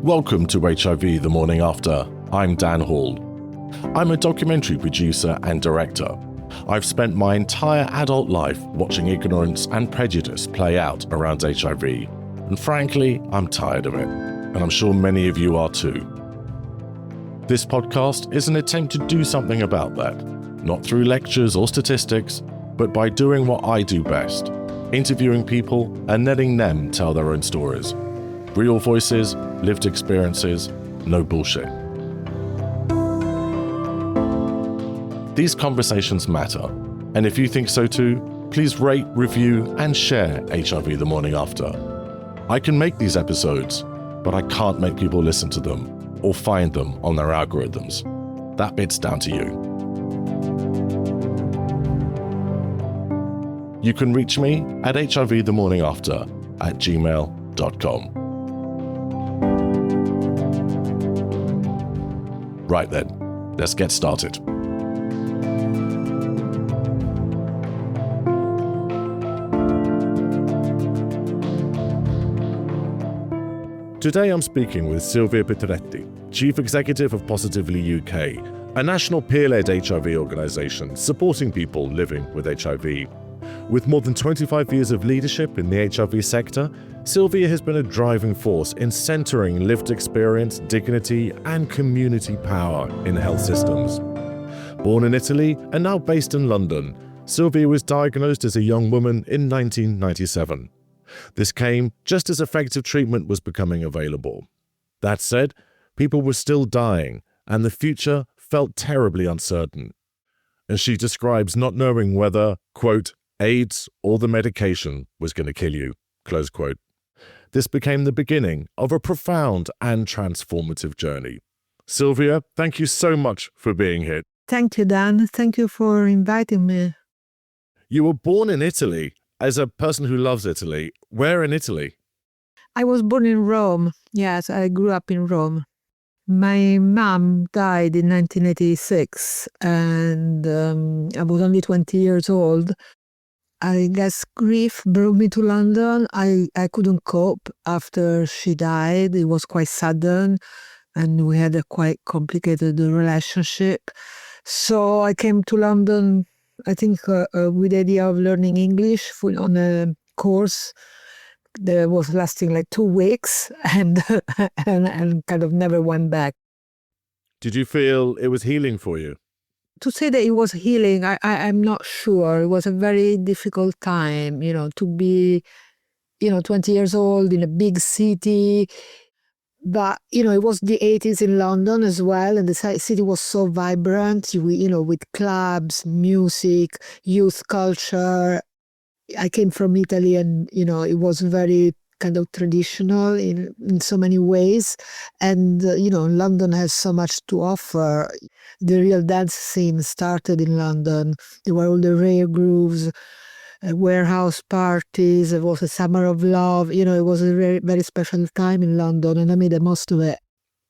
Welcome to HIV The Morning After. I'm Dan Hall. I'm a documentary producer and director. I've spent my entire adult life watching ignorance and prejudice play out around HIV. And frankly, I'm tired of it. And I'm sure many of you are too. This podcast is an attempt to do something about that. Not through lectures or statistics, but by doing what I do best. Interviewing people and letting them tell their own stories. Real voices, lived experiences, no bullshit. These conversations matter, and if you think so too, please rate, review, and share HIV The Morning After. I can make these episodes, but I can't make people listen to them or find them on their algorithms. That bit's down to you. You can reach me at hivthemorningafter@gmail.com. Right then, let's get started. Today I'm speaking with Silvia Petretti, Chief Executive of Positively UK, a national peer-led HIV organisation supporting people living with HIV. With more than 25 years of leadership in the HIV sector, Silvia has been a driving force in centering lived experience, dignity, and community power in health systems. Born in Italy and now based in London, Silvia was diagnosed as a young woman in 1997. This came just as effective treatment was becoming available. That said, people were still dying, and the future felt terribly uncertain. And she describes not knowing whether, quote, AIDS or the medication was going to kill you, close quote. This became the beginning of a profound and transformative journey. Silvia, thank you so much for being here. Thank you, Dan. Thank you for inviting me. You were born in Italy. As a person who loves Italy, where in Italy? I was born in Rome. Yes, I grew up in Rome. My mom died in 1986, and I was only 20 years old. I guess grief brought me to London. I couldn't cope after she died. It was quite sudden, and we had a quite complicated relationship. So I came to London, I think, with the idea of learning English on a course that was lasting like 2 weeks, and kind of never went back. Did you feel it was healing for you? To say that it was healing, I'm not sure. It was a very difficult time, to be, 20 years old in a big city. But, it was the 80s in London as well. And the city was so vibrant, with clubs, music, youth culture. I came from Italy and, it was very kind of traditional in so many ways. And, London has so much to offer. The real dance scene started in London. There were all the rare grooves, warehouse parties. It was a summer of love. It was a very, very special time in London, and I made the most of it.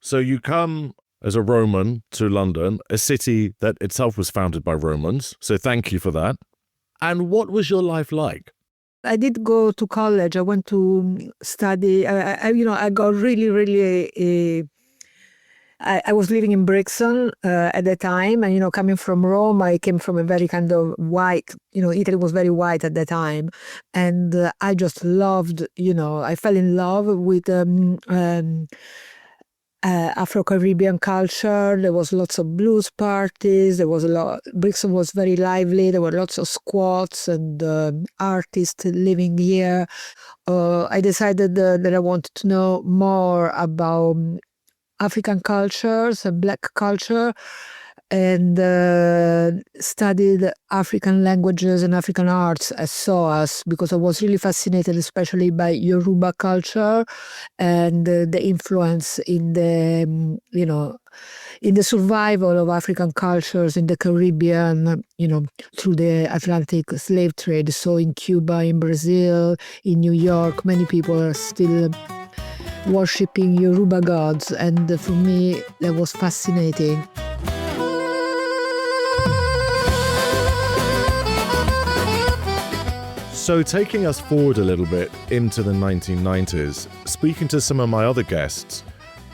So you come as a Roman to London, a city that itself was founded by Romans. So thank you for that. And what was your life like? I did go to college. I went to study. I got really, I was living in Brixton at the time, and coming from Rome, I came from a very kind of white, Italy was very white at the time, and I just loved, I fell in love with Afro-Caribbean culture. There was lots of blues parties. Brixton was very lively. There were lots of squats and artists living here. I decided that I wanted to know more about African cultures and Black culture, and studied African languages and African arts at SOAS, because I was really fascinated, especially by Yoruba culture and the influence in the, in the survival of African cultures in the Caribbean, through the Atlantic slave trade. So in Cuba, in Brazil, in New York, many people are still worshipping Yoruba gods, and for me that was fascinating. So taking us forward a little bit into the 1990s, speaking to some of my other guests,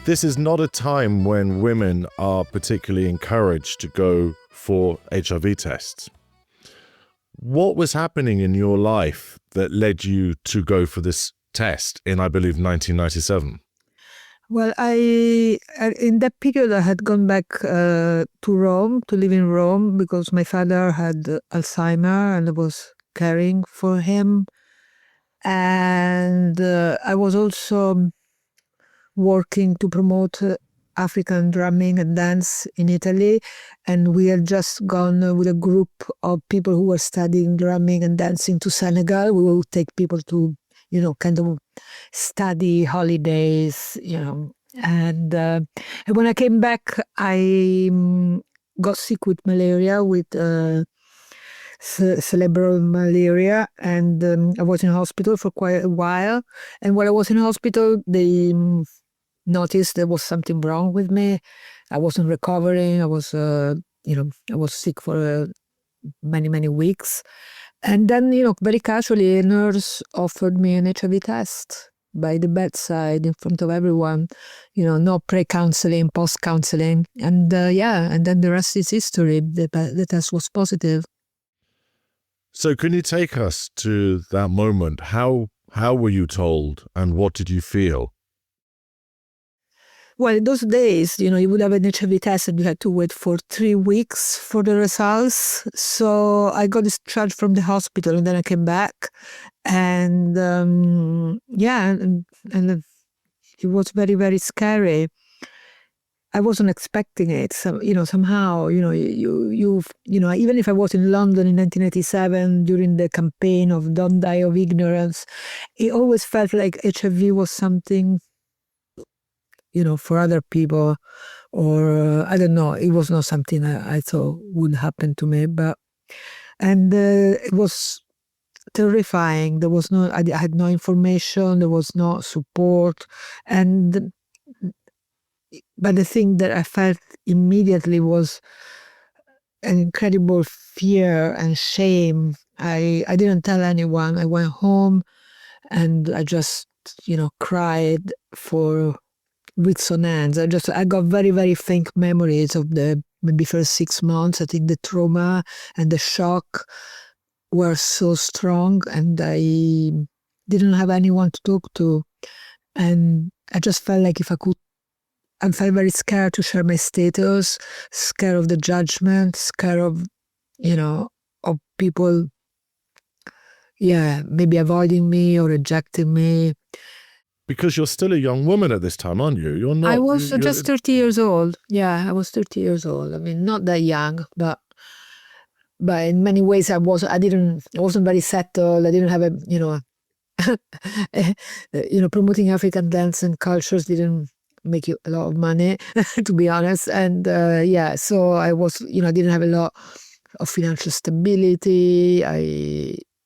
this is not a time when women are particularly encouraged to go for HIV tests. What was happening in your life that led you to go for this test in, I believe, 1997? Well, in that period, I had gone back to Rome, to live in Rome, because my father had Alzheimer and I was caring for him. And I was also working to promote African drumming and dance in Italy. And we had just gone with a group of people who were studying drumming and dancing to Senegal. We would take people to, kind of study holidays, And when I came back, I got sick with malaria, with cerebral malaria, and I was in hospital for quite a while. And while I was in hospital, they noticed there was something wrong with me. I wasn't recovering. I was, I was sick for many, many weeks. And then, very casually, a nurse offered me an HIV test by the bedside in front of everyone, no pre-counseling, post-counseling. And and then the rest is history. The test was positive. So can you take us to that moment? How were you told and what did you feel? Well, in those days, you would have an HIV test and you had to wait for 3 weeks for the results. So I got discharged from the hospital and then I came back. And and it was very, very scary. I wasn't expecting it. So, somehow, even if I was in London in 1987 during the campaign of Don't Die of Ignorance, it always felt like HIV was something, for other people, or I don't know, it was not something I thought would happen to me. And it was terrifying. There was I had no information, there was no support. But the thing that I felt immediately was an incredible fear and shame. I didn't tell anyone. I went home and I just, cried for weeks on end. I got very, very faint memories of the maybe first 6 months. I think the trauma and the shock were so strong and I didn't have anyone to talk to. And I just felt like I felt very scared to share my status, scared of the judgment, scared of, of people, maybe avoiding me or rejecting me. Because you're still a young woman at this time, aren't you? You're not. I was just 30 years old. Yeah, I was 30 years old. I mean, not that young, but in many ways I wasn't very settled. I didn't have promoting African dance and cultures didn't make you a lot of money, to be honest. And so I was, I didn't have a lot of financial stability.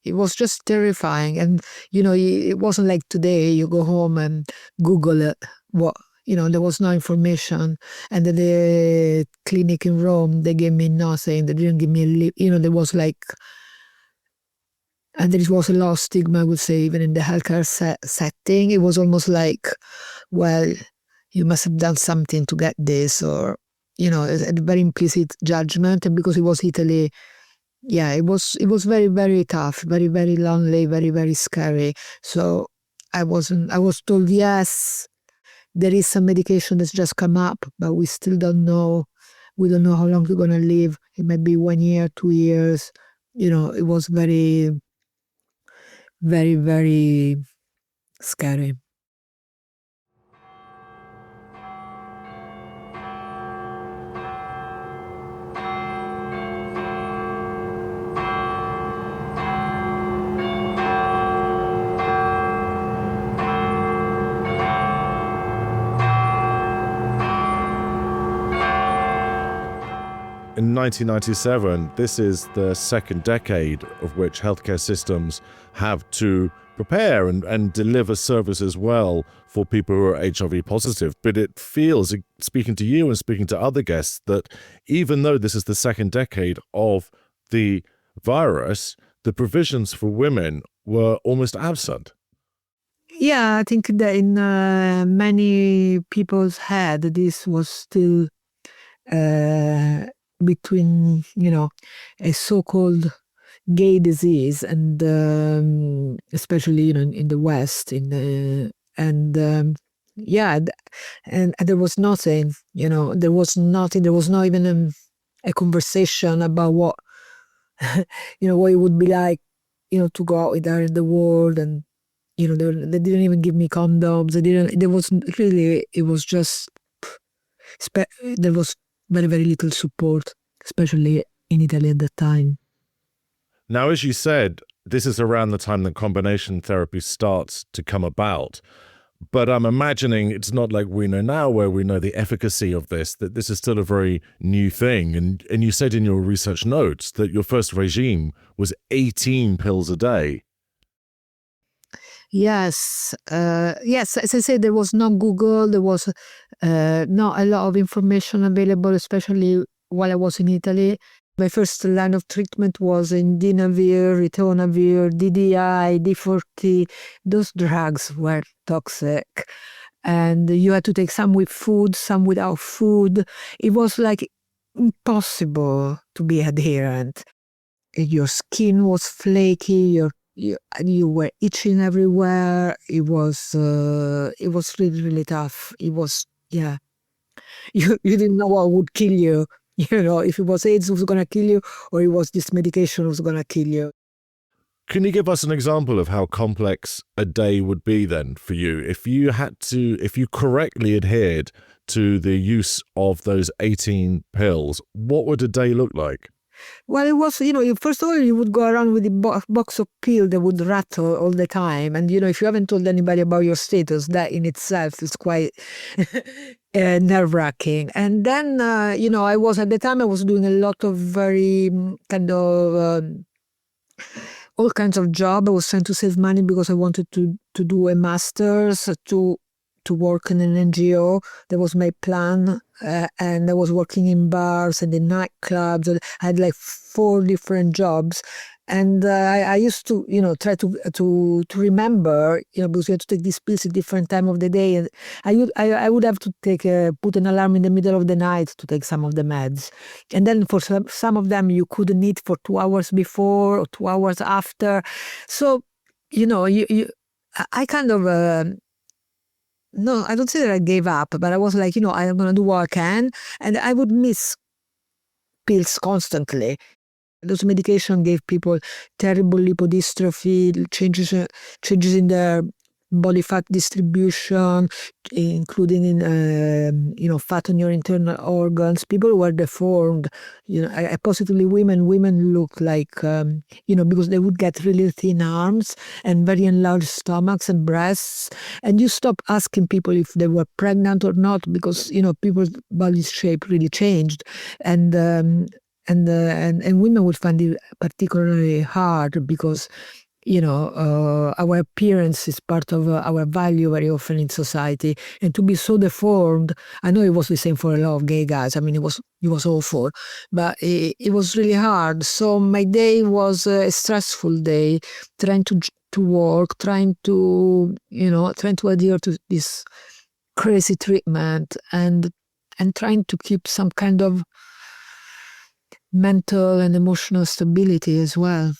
It was just terrifying. And, it wasn't like today you go home and Google it. There was no information. And at the clinic in Rome, they gave me nothing. They didn't give me there was and there was a lot of stigma, I would say, even in the healthcare setting. It was almost like, well, you must have done something to get this, or, a very implicit judgment. And because it was Italy, it was very, very tough, very, very lonely, very, very scary. So I was told, yes, there is some medication that's just come up, but we still don't know. We don't know how long we're going to live. It might be 1 year, 2 years. It was very, very, very scary. In 1997, this is the second decade of which healthcare systems have to prepare and deliver services well for people who are HIV positive. But it feels, speaking to you and speaking to other guests, that even though this is the second decade of the virus, the provisions for women were almost absent. Yeah, I think that in many people's head, this was still between, a so-called gay disease, and especially, in the West, and yeah, and there was nothing, there was nothing, there was not even a conversation about what, what it would be like, to go out there in the world, and they didn't even give me condoms. There was really, it was just, there was very, very little support, especially in Italy at that time. Now, as you said, this is around the time that combination therapy starts to come about. But I'm imagining it's not like we know now, where we know the efficacy of this, that this is still a very new thing. And you said in your research notes that your first regime was 18 pills a day. Yes. Yes, as I said, there was no Google, there was not a lot of information available, especially while I was in Italy. My first line of treatment was Indinavir, Ritonavir, DDI, D40. Those drugs were toxic. And you had to take some with food, some without food. It was like impossible to be adherent. Your skin was flaky, you were itching everywhere. It was really, really tough. It was, yeah. You didn't know what would kill you. If it was AIDS, it was going to kill you, or it was this medication was going to kill you. Can you give us an example of how complex a day would be then for you? If you correctly adhered to the use of those 18 pills, what would a day look like? Well, it was, first of all, you would go around with a box of pills that would rattle all the time. And, if you haven't told anybody about your status, that in itself is quite nerve-wracking. And then, at the time, I was doing a lot of very kind of all kinds of job. I was trying to save money because I wanted to do a master's, to work in an NGO. That was my plan. And I was working in bars and in nightclubs. I had like 4 different jobs. And I used to, try to remember, because you had to take these pills at different time of the day. And I would have to put an alarm in the middle of the night to take some of the meds. And then for some of them, you couldn't eat for 2 hours before or 2 hours after. So, I kind of... no, I don't say that I gave up, but I was like, I'm going to do what I can. And I would miss pills constantly. Those medication gave people terrible lipodystrophy, changes in their body fat distribution, including in fat on your internal organs. People were deformed. I positively women look like because they would get really thin arms and very enlarged stomachs and breasts, and you stop asking people if they were pregnant or not, because people's body shape really changed, and women would find it particularly hard because our appearance is part of our value very often in society, and to be so deformed, I know it was the same for a lot of gay guys. I mean, it was awful, but it was really hard. So my day was a stressful day, trying to work, trying to adhere to this crazy treatment, and trying to keep some kind of mental and emotional stability as well.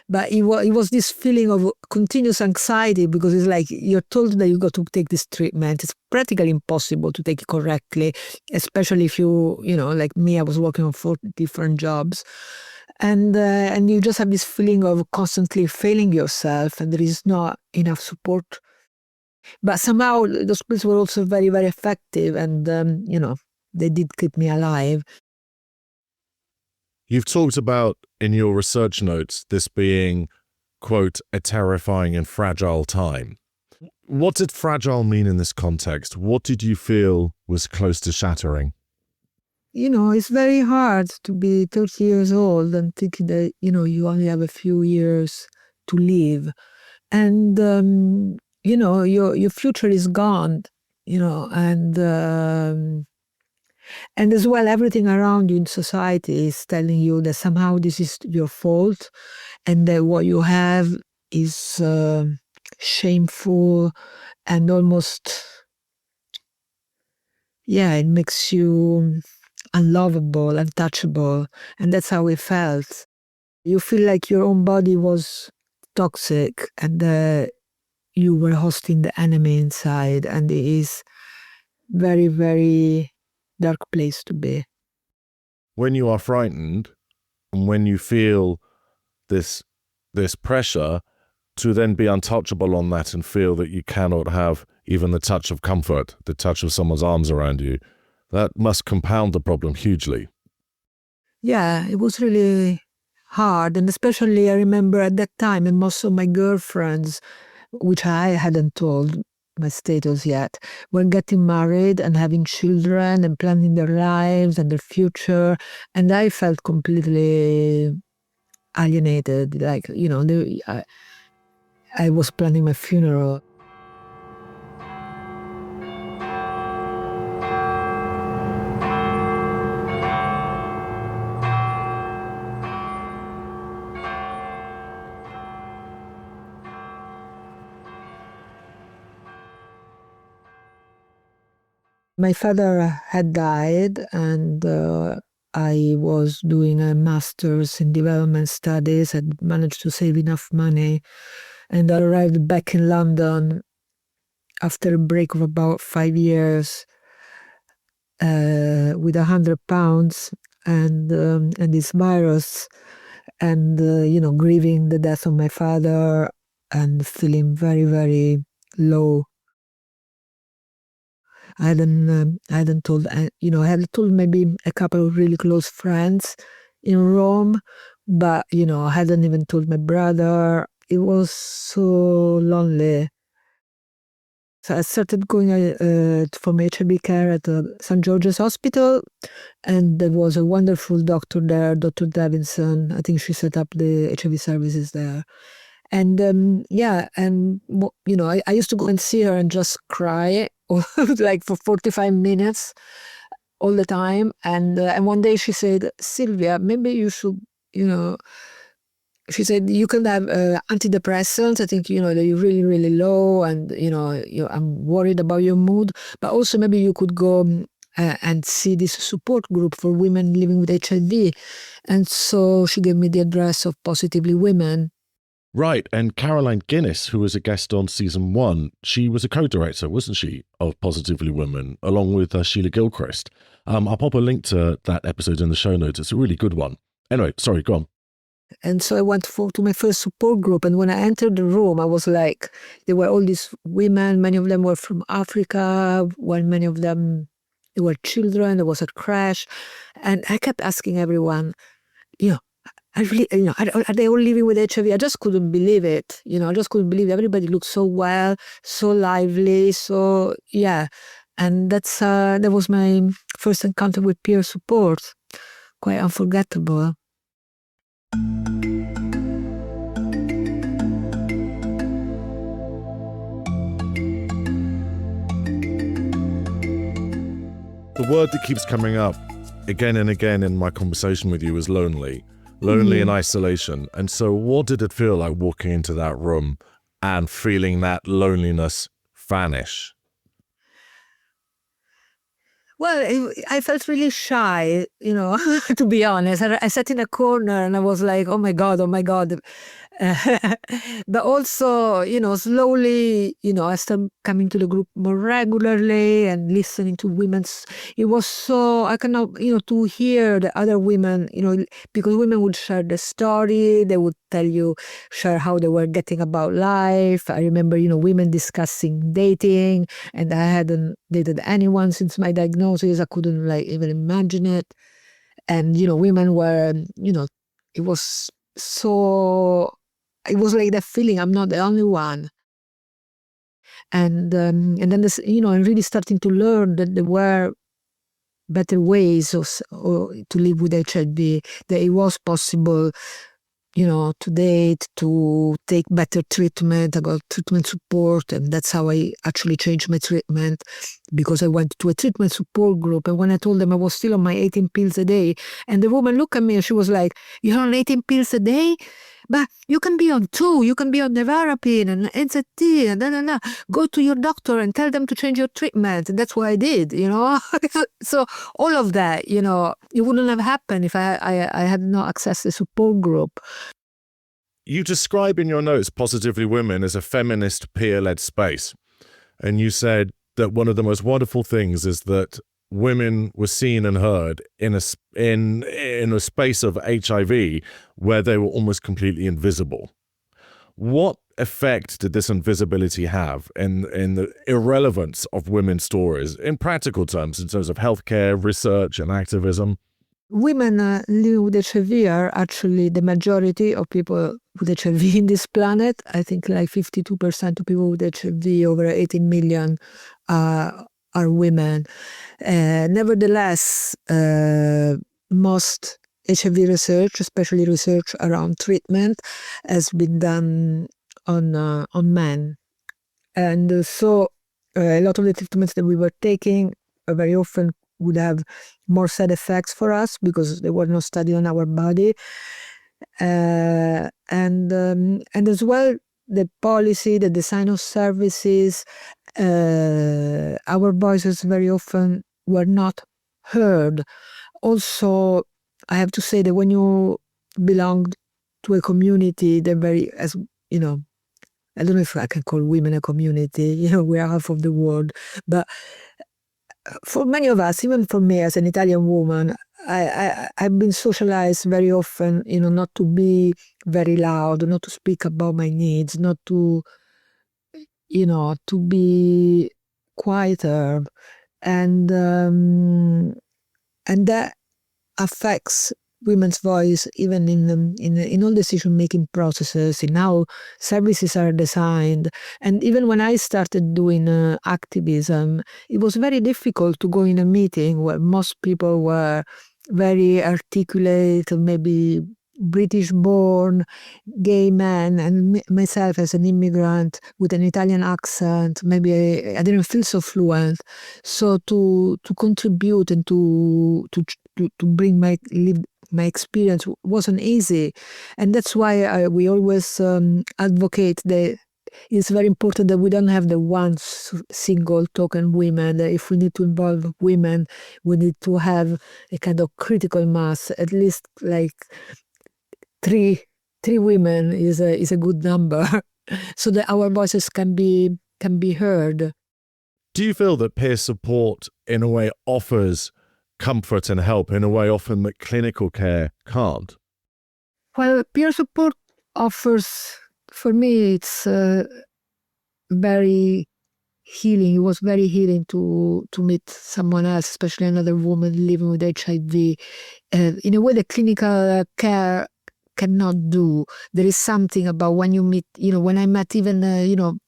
But it was this feeling of continuous anxiety, because it's like you're told that you got to take this treatment. It's practically impossible to take it correctly, especially if you like me, I was working on 4 different jobs. And you just have this feeling of constantly failing yourself, and there is not enough support. But somehow those pills were also very, very effective, and they did keep me alive. You've talked about, in your research notes, this being, quote, a terrifying and fragile time. What did fragile mean in this context? What did you feel was close to shattering? It's very hard to be 30 years old and thinking that, you only have a few years to live. And, your future is gone, and as well, everything around you in society is telling you that somehow this is your fault, and that what you have is shameful and almost, it makes you unlovable, untouchable. And that's how it felt. You feel like your own body was toxic and you were hosting the enemy inside. And it is very, very dark place to be. When you are frightened and when you feel this pressure to then be untouchable on that and feel that you cannot have even the touch of comfort, the touch of someone's arms around you, that must compound the problem hugely. Yeah, it was really hard. And especially I remember at that time, and most of my girlfriends, which I hadn't told my status yet, were getting married and having children and planning their lives and their future. And I felt completely alienated. Like, I was planning my funeral. My father had died, and I was doing a master's in development studies. I'd managed to save enough money, and I arrived back in London after a break of about 5 years with £100 and this virus, and grieving the death of my father and feeling very, very low. I hadn't told, I had told maybe a couple of really close friends in Rome, but, I hadn't even told my brother. It was so lonely. So I started going from HIV care at St. George's Hospital, and there was a wonderful doctor there, Dr. Davidson. I think she set up the HIV services there. And I used to go and see her and just cry like for 45 minutes all the time. And one day she said, "Silvia, maybe you should, she said, you can have antidepressants. I think, that you're really, really low and, I'm worried about your mood. But also maybe you could go and see this support group for women living with HIV." And so she gave me the address of Positively Women. Right, and Caroline Guinness, who was a guest on season 1, she was a co-director, wasn't she, of Positively Women, along with Sheila Gilchrist. I'll pop a link to that episode in the show notes. It's a really good one. Anyway, sorry, go on. And so I went to my first support group. And when I entered the room, I was like, there were all these women. Many of them were from Africa, while many of them, they were children. There was a crèche. And I kept asking everyone, are they all living with HIV? I just couldn't believe it. I just couldn't believe it. Everybody looked so well, so lively. So, yeah. And that was my first encounter with peer support. Quite unforgettable. The word that keeps coming up again and again in my conversation with you is lonely. Lonely in isolation. And so what did it feel like walking into that room and feeling that loneliness vanish? Well, I felt really shy, to be honest. I sat in a corner and I was like, oh my God. But also, slowly, I started coming to the group more regularly and listening to women's. It was so, I cannot, to hear the other women, because women would share the story. They would share how they were getting about life. I remember, women discussing dating, and I hadn't dated anyone since my diagnosis. I couldn't even imagine it. And, women were, it was so... It was like that feeling, I'm not the only one. And then this, I'm really starting to learn that there were better ways to live with HIV, that it was possible, to date, to take better treatment. I got treatment support, and that's how I actually changed my treatment, because I went to a treatment support group. And when I told them I was still on my 18 pills a day, and the woman looked at me and she was like, "You're on 18 pills a day? but you can be on 2, you can be on nevarapine and NZT and go to your doctor and tell them to change your treatment. And that's what I did, So all of that, it wouldn't have happened if I had no access to support group. You describe in your notes Positively Women as a feminist peer-led space. And you said that one of the most wonderful things is that women were seen and heard in a space of HIV where they were almost completely invisible. What effect did this invisibility have in the irrelevance of women's stories in practical terms, in terms of healthcare, research, and activism? Women living with HIV are actually the majority of people with HIV in this planet. I think like 52% of people with HIV, over 18 million, are women. Nevertheless, most HIV research, especially research around treatment, has been done on men. And so a lot of the treatments that we were taking very often would have more side effects for us because there was no study on our body. And as well, the policy, the design of services, our voices very often were not heard. Also, I have to say that when you belong to a community, they're very, I don't know if I can call women a community, we are half of the world, but for many of us, even for me as an Italian woman, I've been socialized very often, not to be very loud, not to speak about my needs, not to, to be quieter. And that affects women's voice even in all decision-making processes, in how services are designed. And even when I started doing activism, it was very difficult to go in a meeting where most people were very articulate, maybe British-born, gay men, and myself as an immigrant with an Italian accent, maybe I didn't feel so fluent. So to contribute and to bring my experience wasn't easy. And that's why we always advocate that it's very important that we don't have the one single token women. That if we need to involve women, we need to have a kind of critical mass, at least like three women is a good number, so that our voices can be heard. Do you feel that peer support in a way offers comfort and help in a way often that clinical care can't? Well, peer support offers, for me, it's very healing. It was very healing to meet someone else, especially another woman living with HIV. In a way, the clinical care cannot do. There is something about when you meet, when I met even,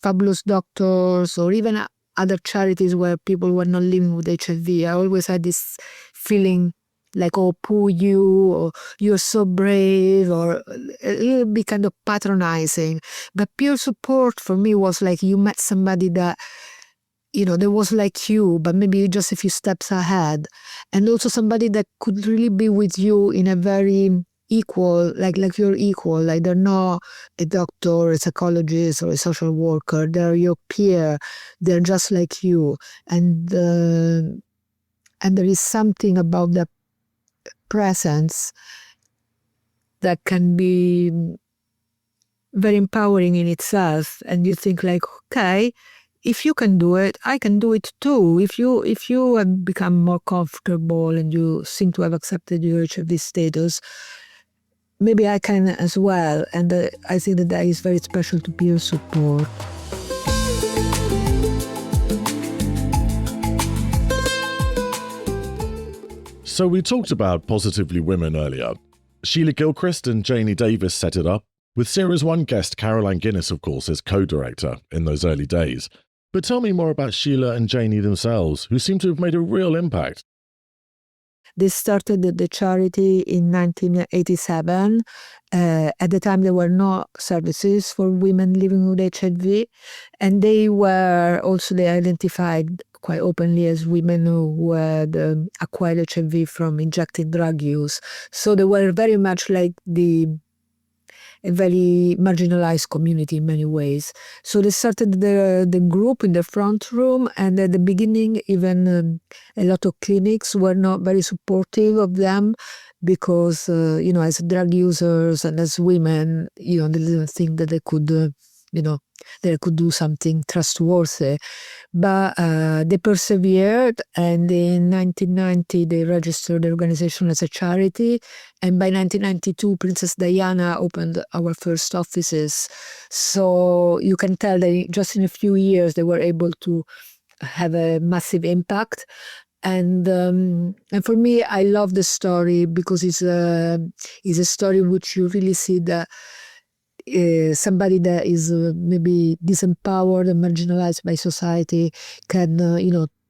fabulous doctors or even other charities where people were not living with HIV, I always had this feeling like, oh, poor you, or you're so brave, or a little bit kind of patronizing. But peer support for me was like you met somebody that, that was like you, but maybe just a few steps ahead. And also somebody that could really be with you in a very equal, like you're equal, like they're not a doctor, a psychologist, or a social worker. They're your peer. They're just like you. And there is something about that presence that can be very empowering in itself. And you think like, okay, if you can do it, I can do it too. If you have become more comfortable and you seem to have accepted your HIV status, maybe I can as well. And I think that is very special to peer support. So we talked about Positively Women earlier. Sheila Gilchrist and Janie Davis set it up, with Series 1 guest Caroline Guinness, of course, as co-director in those early days. But tell me more about Sheila and Janie themselves, who seem to have made a real impact. They started the charity in 1987. At the time, there were no services for women living with HIV. And they identified quite openly as women who had acquired HIV from injected drug use. So they were very much like the a very marginalized community in many ways. So they started the group in the front room, and at the beginning even a lot of clinics were not very supportive of them because, as drug users and as women, they didn't think that they could, they could do something trustworthy. But they persevered, and in 1990 they registered the organization as a charity, and by 1992 Princess Diana opened our first offices. So you can tell that just in a few years they were able to have a massive impact. And for me, I love the story because it's a story in which you really see that somebody that is maybe disempowered and marginalized by society can,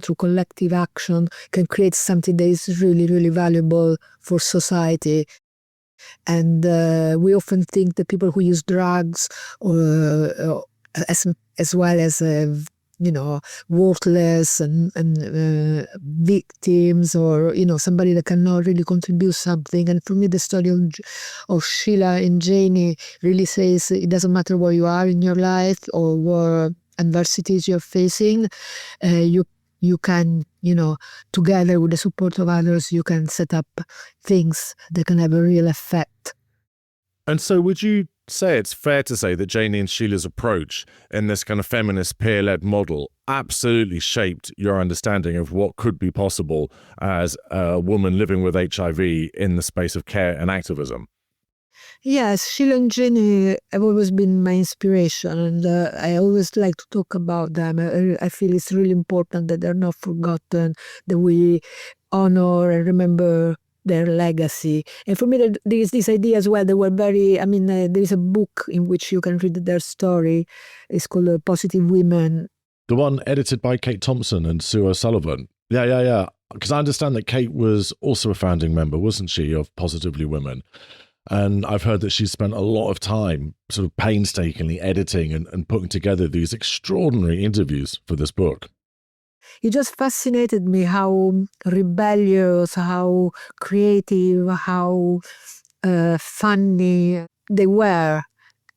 through collective action, can create something that is really, really valuable for society. And we often think that people who use drugs, or as well as worthless and victims, or somebody that cannot really contribute something. And for me, the story of Sheila and Janie really says it doesn't matter where you are in your life or what adversities you're facing. You can, together with the support of others, you can set up things that can have a real effect. And so would you say it's fair to say that Janie and Sheila's approach in this kind of feminist peer-led model absolutely shaped your understanding of what could be possible as a woman living with HIV in the space of care and activism? Yes, Sheila and Jenny have always been my inspiration, and I always like to talk about them. I feel it's really important that they're not forgotten, that we honor and remember their legacy. And for me, there is this idea as well. They were very, there is a book in which you can read their story. It's called Positive Women. The one edited by Kate Thompson and Sue O'Sullivan. Yeah. Because I understand that Kate was also a founding member, wasn't she, of Positively Women? And I've heard that she spent a lot of time sort of painstakingly editing and putting together these extraordinary interviews for this book. It just fascinated me how rebellious, how creative, how funny they were.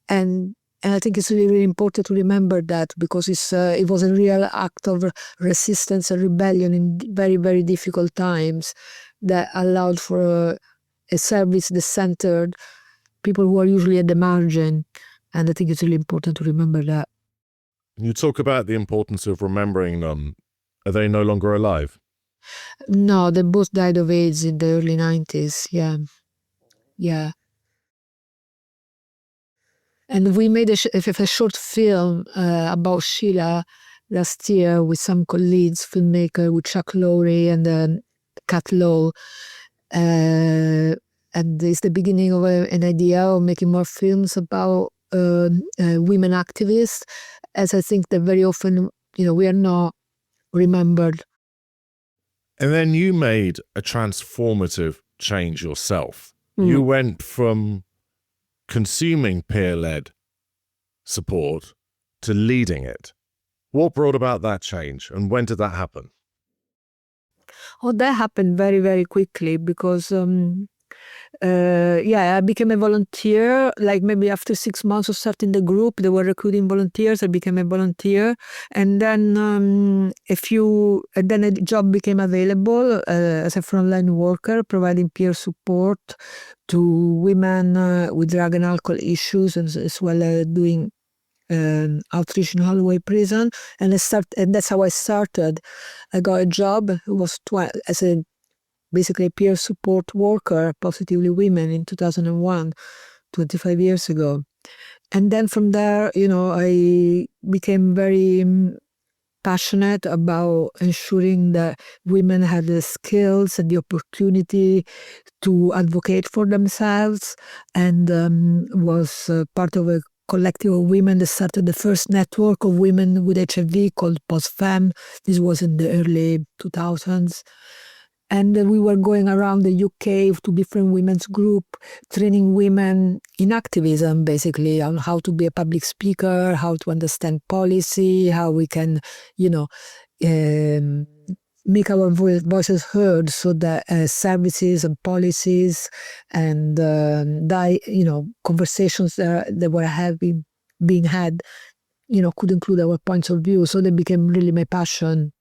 And I think it's really, really important to remember that, because it was a real act of resistance and rebellion in very, very difficult times that allowed for a service that centered people who are usually at the margin. And I think it's really important to remember that. You talk about the importance of remembering them. Are they no longer alive? No, they both died of AIDS in the early 90s. Yeah. And we made a short film about Sheila last year with some colleagues, filmmaker, with Chuck Lowry and Kat Lowe. And it's the beginning of an idea of making more films about women activists, as I think that very often, we are not remembered. And then you made a transformative change yourself. You went from consuming peer-led support to leading it. What brought about that change, and when did that happen? Oh, that happened very, very quickly because, I became a volunteer. Like maybe after 6 months of starting the group, they were recruiting volunteers. I became a volunteer, and then a job became available as a frontline worker, providing peer support to women with drug and alcohol issues, and as well as doing outreach in Holloway prison. And that's how I started. I got a job. It was as a basically peer support worker, Positively Women, in 2001, 25 years ago. And then from there, I became very passionate about ensuring that women had the skills and the opportunity to advocate for themselves, and was part of a collective of women that started the first network of women with HIV called PostFem. This was in the early 2000s. And we were going around the UK to different women's groups, training women in activism, basically, on how to be a public speaker, how to understand policy, how we can, make our voices heard, so that services and policies and conversations that were being had, could include our points of view. So they became really my passion.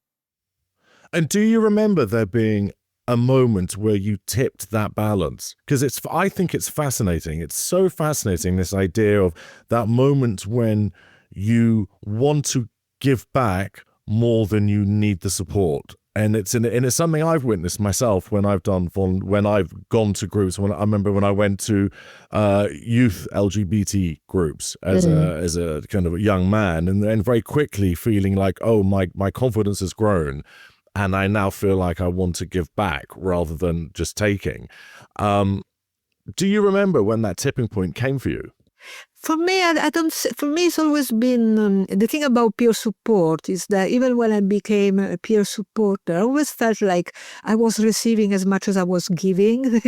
And do you remember there being a moment where you tipped that balance? Because I think it's fascinating. It's so fascinating, this idea of that moment when you want to give back more than you need the support. And it's something I've witnessed myself when I've gone to groups. I remember when I went to youth LGBT groups as a kind of a young man, and then very quickly feeling like, oh, my confidence has grown, and I now feel like I want to give back rather than just taking. Do you remember when that tipping point came for you? For me, I don't. For me, it's always been the thing about peer support is that even when I became a peer supporter, I always felt like I was receiving as much as I was giving. That's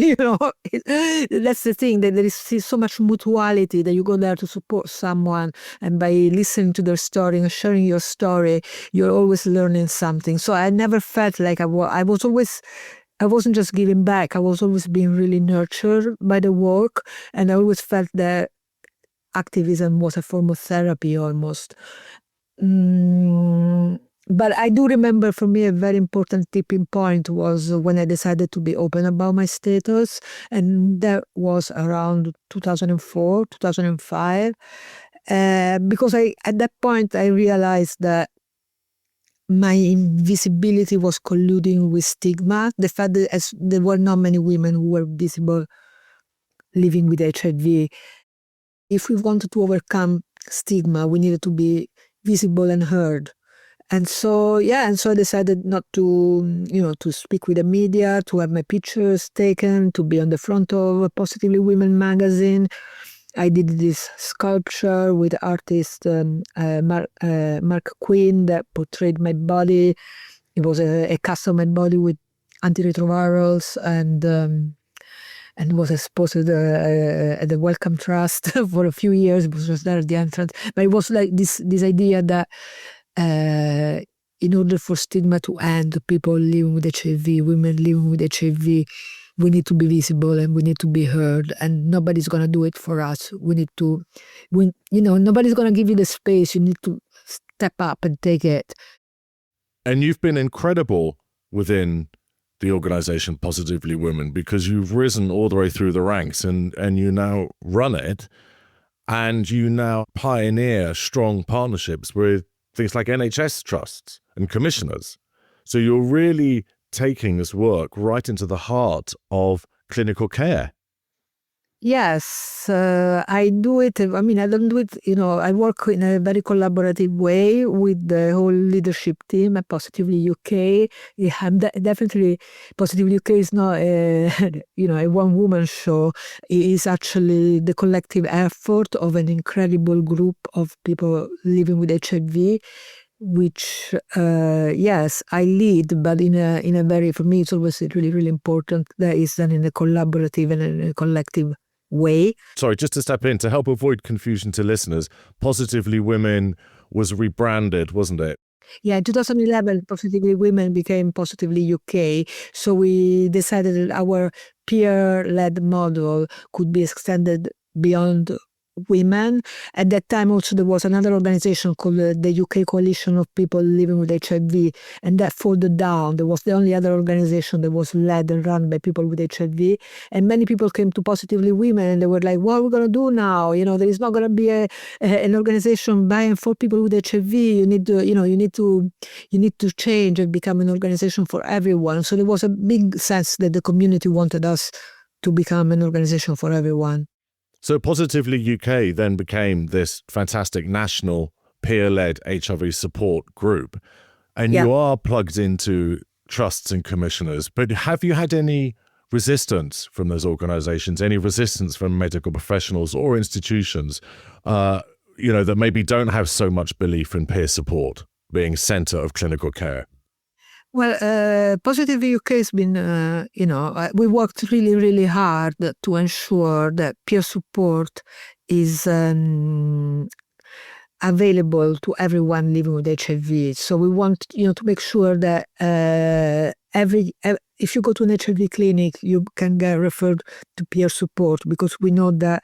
the thing, that there is so much mutuality, that you go there to support someone, and by listening to their story and sharing your story, you're always learning something. So I never felt like I wasn't just giving back. I was always being really nurtured by the work, and I always felt that activism was a form of therapy almost. But I do remember, for me, a very important tipping point was when I decided to be open about my status. And that was around 2004, 2005. Because at that point, I realized that my invisibility was colluding with stigma. The fact that there were not many women who were visible living with HIV. If we wanted to overcome stigma, we needed to be visible and heard. And so I decided not to, to speak with the media, to have my pictures taken, to be on the front of Positively Women magazine. I did this sculpture with artist Mark Quinn that portrayed my body. It was a custom-made body with antiretrovirals, and was exposed at the Wellcome Trust for a few years. It was just there at the entrance. But it was like this idea that in order for stigma to end, people living with HIV, women living with HIV, we need to be visible and we need to be heard, and nobody's going to do it for us. Nobody's going to give you the space. You need to step up and take it. And you've been incredible within the organization Positively Women, because you've risen all the way through the ranks and you now run it, and you now pioneer strong partnerships with things like NHS trusts and commissioners. So you're really taking this work right into the heart of clinical care. Yes, I do it. I mean, I don't do it, I work in a very collaborative way with the whole leadership team at Positively UK. Definitely, Positively UK is not a one-woman show. It is actually the collective effort of an incredible group of people living with HIV, which, yes, I lead, but in a very, for me, it's always really, really important that it's done in a collaborative and in a collective way. Sorry, just to step in, to help avoid confusion to listeners, Positively Women was rebranded, wasn't it? Yeah, in 2011, Positively Women became Positively UK. So we decided that our peer-led model could be extended beyond women. At that time also there was another organization called the UK Coalition of People Living with HIV, and that folded down. There was the only other organization that was led and run by people with HIV, and many people came to Positively Women and they were like, what are we going to do now? There is not going to be an organization by and for people with HIV. You need to change and become an organization for everyone. So there was a big sense that the community wanted us to become an organization for everyone. So Positively UK then became this fantastic national peer-led HIV support group. And you are plugged into trusts and commissioners. But have you had any resistance from those organizations, any resistance from medical professionals or institutions, that maybe don't have so much belief in peer support being center of clinical care? Well, Positively UK has been, we worked really, really hard to ensure that peer support is available to everyone living with HIV. So we want, to make sure that if you go to an HIV clinic, you can get referred to peer support, because we know that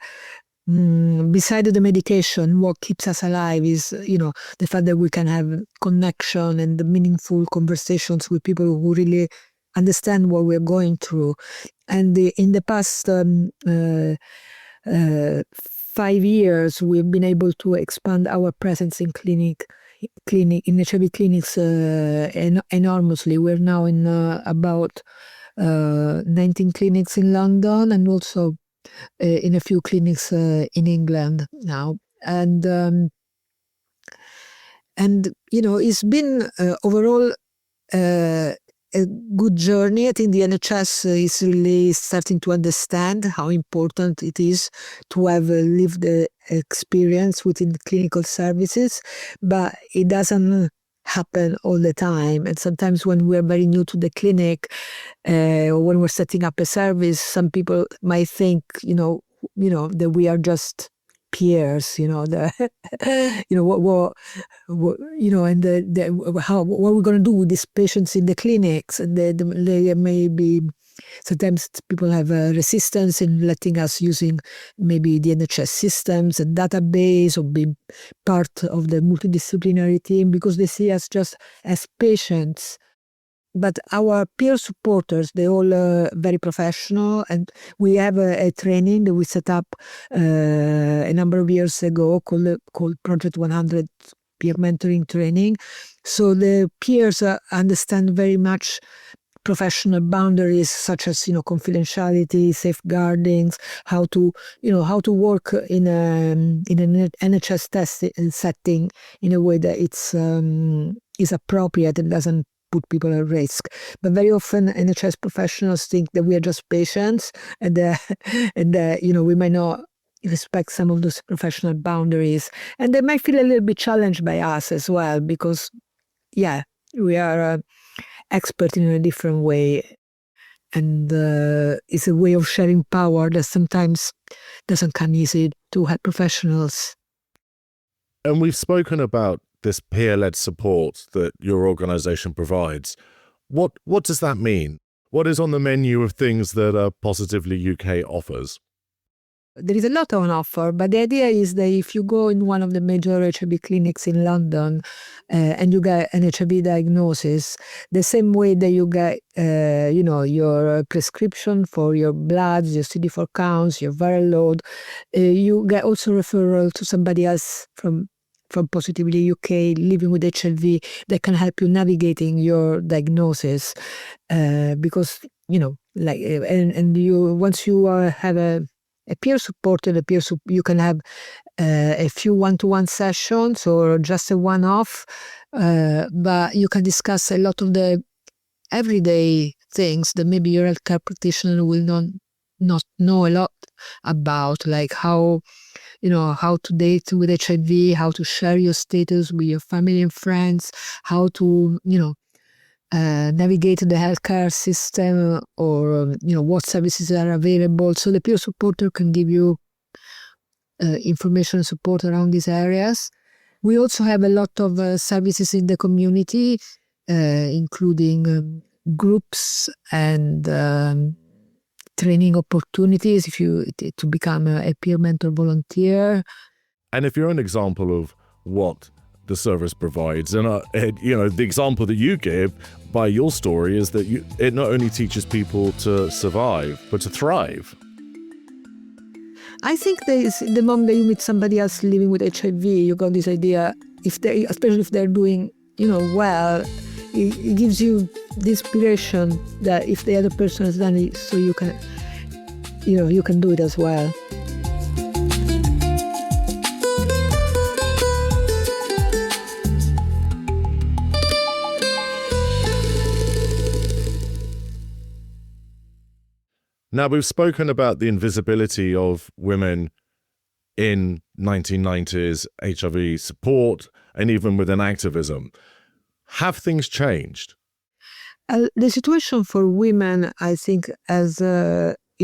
beside the medication, what keeps us alive is, the fact that we can have connection and the meaningful conversations with people who really understand what we're going through. And in the past 5 years, we've been able to expand our presence in HIV clinics enormously. We're now in about 19 clinics in London, and also in a few clinics in England now. And it's been overall a good journey. I think the NHS is really starting to understand how important it is to have a lived experience within clinical services, but it doesn't happen all the time. And sometimes when we're very new to the clinic, or when we're setting up a service, some people might think, that we are just peers, what we're going to do with these patients in the clinics. And they may be, sometimes people have a resistance in letting us using maybe the NHS systems and database, or be part of the multidisciplinary team, because they see us just as patients. But our peer supporters, they're all very professional, and we have a training that we set up a number of years ago called Project 100 Peer Mentoring Training. So the peers understand very much professional boundaries, such as confidentiality, safeguardings, how to work in an NHS setting in a way that is appropriate and doesn't put people at risk. But very often NHS professionals think that we are just patients, and we might not respect some of those professional boundaries, and they might feel a little bit challenged by us as well, because we are expert in a different way, and it's a way of sharing power that sometimes doesn't come easy to health professionals. And we've spoken about this peer-led support that your organization provides. What does that mean? What is on the menu of things that Positively UK offers? There is a lot on offer, but the idea is that if you go in one of the major HIV clinics in London and you get an HIV diagnosis, the same way that you get, your prescription for your bloods, your CD4 counts, your viral load, you get also referral to somebody else from Positively UK living with HIV that can help you navigating your diagnosis, because and you once you have a peer support and you can have a few one-to-one sessions or just a one-off, but you can discuss a lot of the everyday things that maybe your healthcare practitioner will not know a lot about, like how to date with HIV, how to share your status with your family and friends, how to navigate the healthcare system, or what services are available. So the peer supporter can give you information and support around these areas. We also have a lot of services in the community, including groups and training opportunities to become a peer mentor volunteer. And if you're an example of what the service provides, and the example that you give by your story is that it not only teaches people to survive but to thrive. I think the moment that you meet somebody else living with HIV, you got this idea, especially if they're doing well, it gives you the inspiration that if the other person has done it, so you can do it as well. Now, we've spoken about the invisibility of women in 1990s HIV support and even within activism. Have things changed? The situation for women, I think, has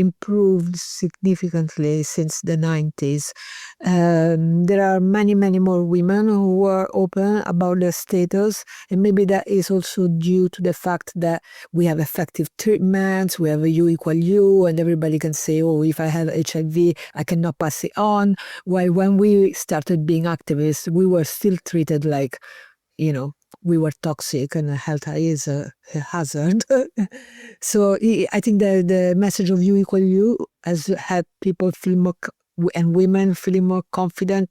improved significantly since the 90s. There are many, many more women who are open about their status, and maybe that is also due to the fact that we have effective treatments, we have a U equal U, and everybody can say, oh, if I have HIV, I cannot pass it on. While when we started being activists, we were still treated like, we were toxic and health is a hazard. So I think the message of U equal U has helped people feel more, and women feeling more confident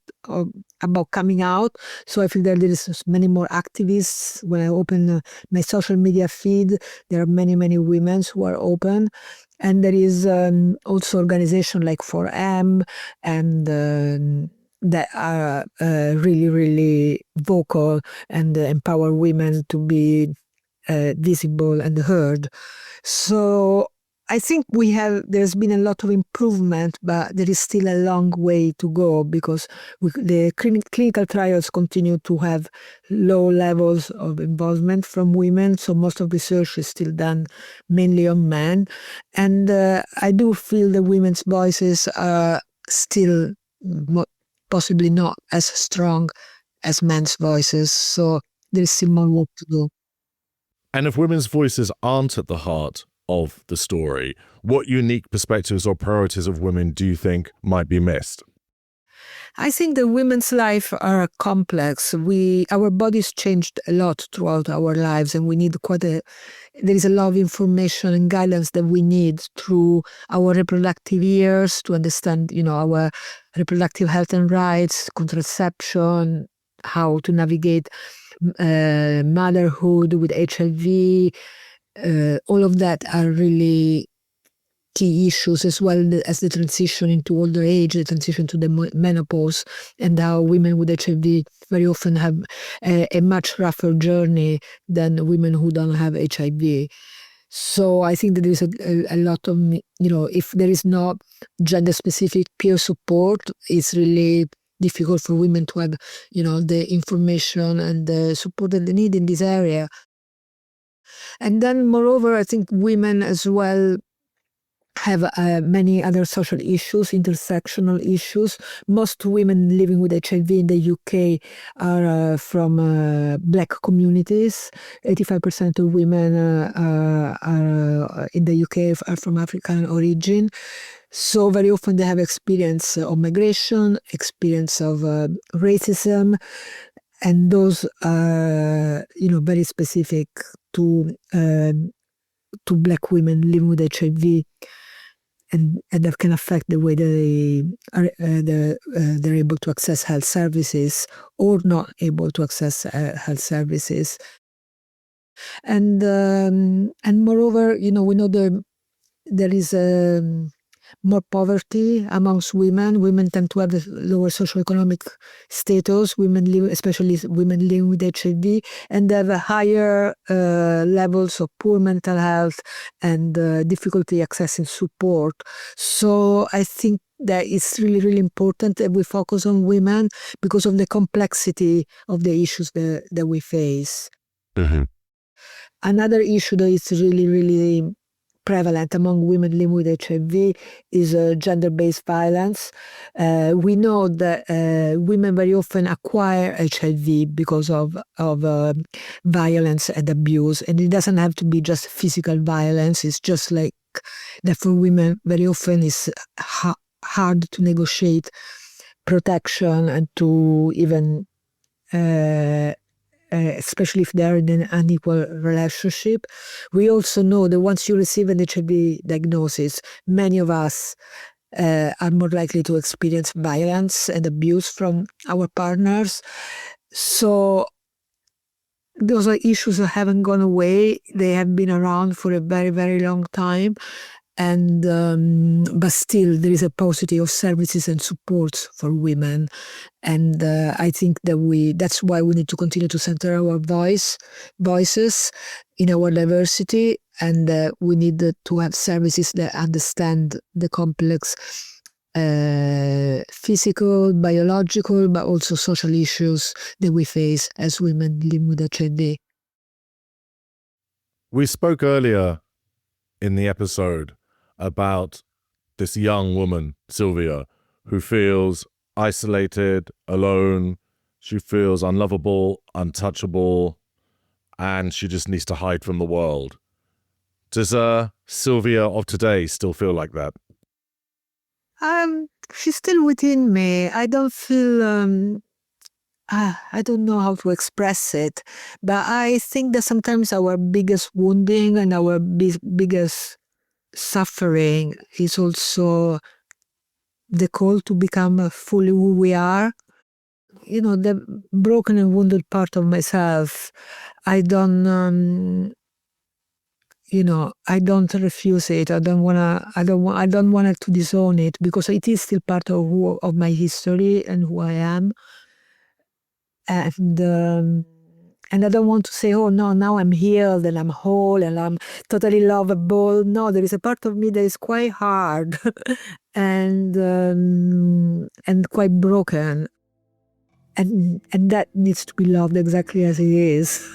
about coming out. So I feel that there is many more activists. When I open my social media feed, there are many, many women who are open. And there is also organizations like 4M and that are really, really vocal and empower women to be visible and heard. So I think there's been a lot of improvement, but there is still a long way to go because the clinical trials continue to have low levels of involvement from women. So most of research is still done mainly on men. And I do feel the women's voices are still possibly not as strong as men's voices. So there is still more work to do. And if women's voices aren't at the heart of the story, what unique perspectives or priorities of women do you think might be missed? I think the women's life are complex. Our bodies changed a lot throughout our lives, and we need there is a lot of information and guidance that we need through our reproductive years to understand, our reproductive health and rights, contraception, how to navigate motherhood with HIV. All of that are really key issues, as well as the transition into older age, the transition to the menopause, and how women with HIV very often have a much rougher journey than women who don't have HIV. So I think that there is a lot of, if there is not gender-specific peer support, it's really difficult for women to have, the information and the support that they need in this area. And then, moreover, I think women as well have many other social issues, intersectional issues. Most women living with HIV in the UK are from Black communities. 85% of women are in the UK are from African origin. So very often they have experience of migration, experience of racism, and those are, very specific to Black women living with HIV. And that can affect the way they're able to access health services or not able to access health services. And moreover, we know there is more poverty amongst women. Women tend to have a lower socioeconomic status. Especially women living with HIV, and they have a higher levels of poor mental health and difficulty accessing support. So I think that it's really, really important that we focus on women because of the complexity of the issues that we face. Mm-hmm. Another issue that is really, really prevalent among women living with HIV is gender-based violence. We know that women very often acquire HIV because of violence and abuse, and it doesn't have to be just physical violence. It's just like that for women very often it's hard to negotiate protection and to even especially if they're in an unequal relationship. We also know that once you receive an HIV diagnosis, many of us are more likely to experience violence and abuse from our partners. So those are issues that haven't gone away. They have been around for a very, very long time. And but still there is a paucity of services and supports for women, and I think that that's why we need to continue to center our voices in our diversity, and we need to have services that understand the complex physical, biological, but also social issues that we face as women living with HIV. We spoke earlier in the episode about this young woman, Silvia, who feels isolated, alone. She feels unlovable, untouchable, and she just needs to hide from the world. Does Silvia of today still feel like that? She's still within me. I don't feel, I don't know how to express it, but I think that sometimes our biggest wounding and our biggest suffering is also the call to become fully who we are. You know, the broken and wounded part of myself, I don't, I don't refuse it. I don't want to disown it, because it is still part of my history and who I am. And I don't want to say, oh no, now I'm healed and I'm whole and I'm totally lovable. No, there is a part of me that is quite hard and quite broken. And that needs to be loved exactly as it is.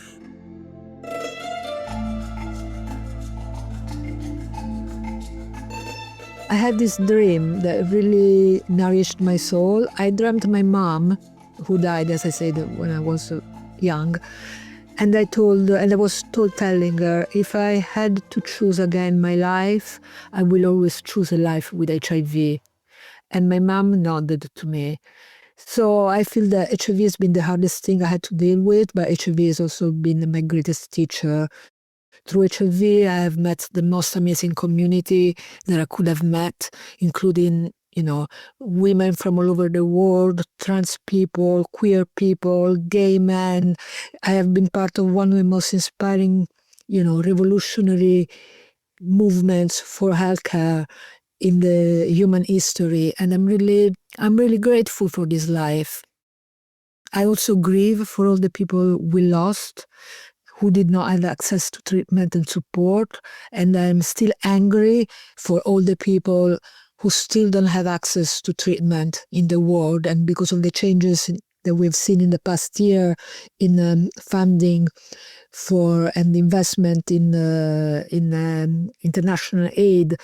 I had this dream that really nourished my soul. I dreamt my mom, who died, as I said, when I was young. And I was telling her, if I had to choose again my life, I will always choose a life with HIV. And my mom nodded to me. So I feel that HIV has been the hardest thing I had to deal with, but HIV has also been my greatest teacher. Through HIV, I have met the most amazing community that I could have met, including, women from all over the world, trans people, queer people, gay men. I have been part of one of the most inspiring, revolutionary movements for healthcare in the human history. And I'm really grateful for this life. I also grieve for all the people we lost, who did not have access to treatment and support. And I'm still angry for all the people who still don't have access to treatment in the world. And because of the changes that we've seen in the past year in funding for and investment in international aid,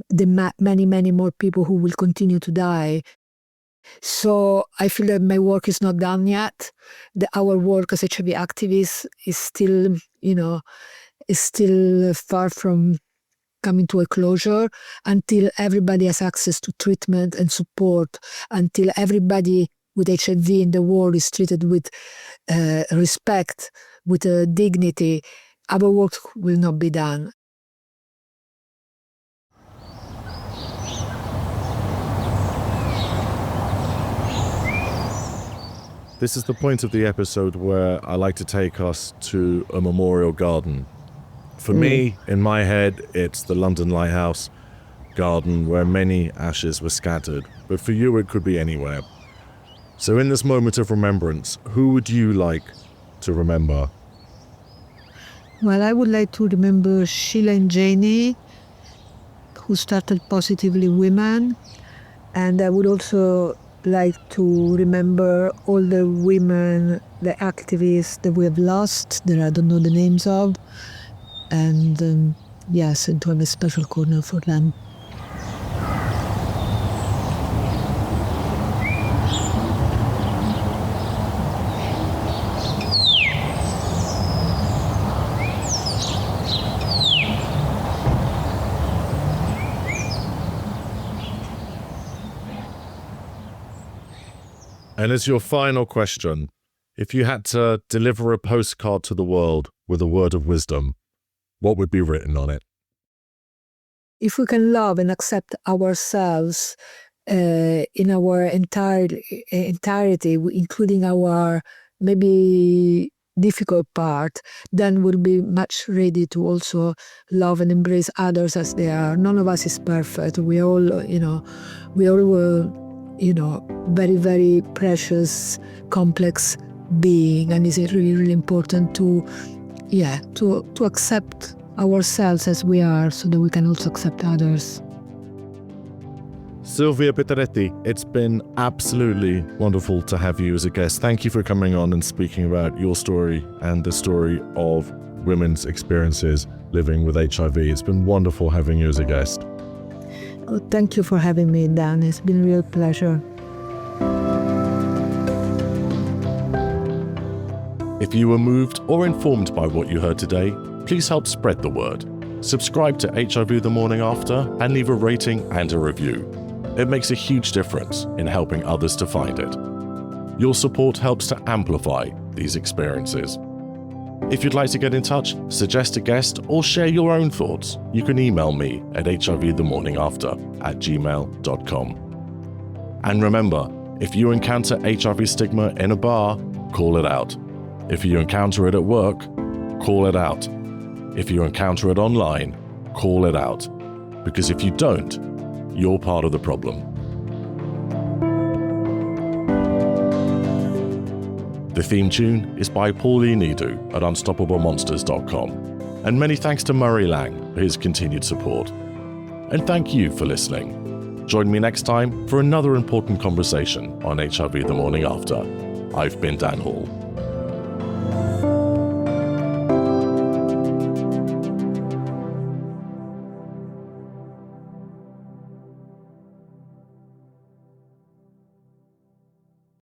the many, many more people who will continue to die. So I feel that my work is not done yet. Our work as HIV activists is still far from coming to a closure, until everybody has access to treatment and support, until everybody with HIV in the world is treated with respect, with dignity. Our work will not be done. This is the point of the episode where I like to take us to a memorial garden. For me, in my head, it's the London Lighthouse garden where many ashes were scattered. But for you, it could be anywhere. So in this moment of remembrance, who would you like to remember? Well, I would like to remember Sheila and Janie, who started Positively Women. And I would also like to remember all the women, the activists that we have lost, that I don't know the names of. And yes, and to have a special corner for them. And as your final question, if you had to deliver a postcard to the world with a word of wisdom, what would be written on it? If we can love and accept ourselves in our entirety, including our maybe difficult part, then we'll be much ready to also love and embrace others as they are. None of us is perfect. We all were, very, very precious, complex being, and it's really, really important to accept ourselves as we are, so that we can also accept others. Silvia Petretti, it's been absolutely wonderful to have you as a guest. Thank you for coming on and speaking about your story and the story of women's experiences living with HIV. It's been wonderful having you as a guest. Thank you for having me, Dan. It's been a real pleasure. If you were moved or informed by what you heard today, please help spread the word. Subscribe to HIV The Morning After and leave a rating and a review. It makes a huge difference in helping others to find it. Your support helps to amplify these experiences. If you'd like to get in touch, suggest a guest, or share your own thoughts, you can email me at hivthemorningafter@gmail.com. And remember, if you encounter HIV stigma in a bar, call it out. If you encounter it at work, call it out. If you encounter it online, call it out. Because if you don't, you're part of the problem. The theme tune is by Pauline Nidu at unstoppablemonsters.com. And many thanks to Murray Lang for his continued support. And thank you for listening. Join me next time for another important conversation on HIV The Morning After. I've been Dan Hall.